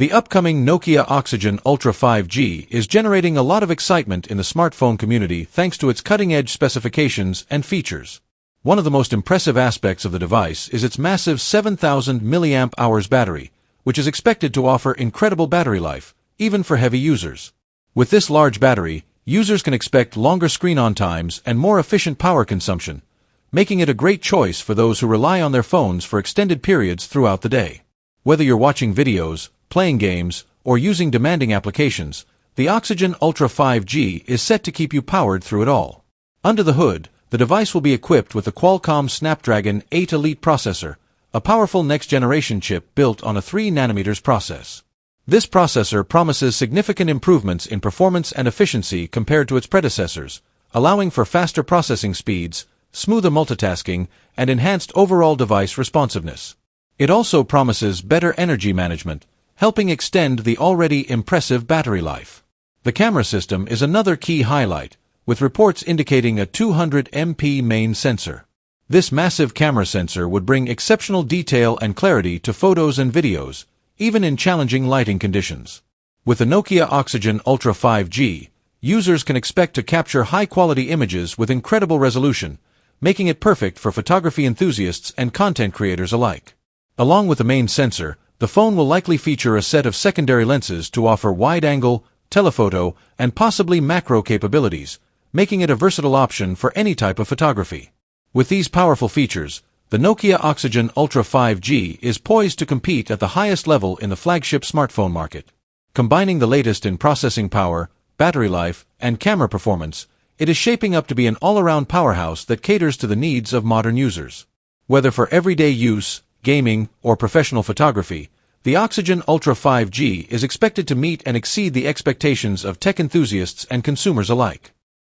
The upcoming Nokia Oxygen Ultra 5G is generating a lot of excitement in the smartphone community thanks to its cutting-edge specifications and features. One of the most impressive aspects of the device is its massive 7,000 mAh battery, which is expected to offer incredible battery life, even for heavy users. With this large battery, users can expect longer screen-on times and more efficient power consumption, making it a great choice for those who rely on their phones for extended periods throughout the day. Whether you're watching videos, playing games, or using demanding applications, the Oxygen Ultra 5G is set to keep you powered through it all. Under the hood, the device will be equipped with the Qualcomm Snapdragon 8 Elite processor, a powerful next-generation chip built on a 3nm process. This processor promises significant improvements in performance and efficiency compared to its predecessors, allowing for faster processing speeds, smoother multitasking, and enhanced overall device responsiveness. It also promises better energy management, helping extend the already impressive battery life. The camera system is another key highlight, with reports indicating a 200MP main sensor. This massive camera sensor would bring exceptional detail and clarity to photos and videos, even in challenging lighting conditions. With the Nokia Oxygen Ultra 5G, users can expect to capture high-quality images with incredible resolution, making it perfect for photography enthusiasts and content creators alike. Along with the main sensor, the phone will likely feature a set of secondary lenses to offer wide-angle, telephoto, and possibly macro capabilities, making it a versatile option for any type of photography. With these powerful features, the Nokia Oxygen Ultra 5G is poised to compete at the highest level in the flagship smartphone market. Combining the latest in processing power, battery life, and camera performance, it is shaping up to be an all-around powerhouse that caters to the needs of modern users. Whether for everyday use, gaming, or professional photography, the Oxygen Ultra 5G is expected to meet and exceed the expectations of tech enthusiasts and consumers alike.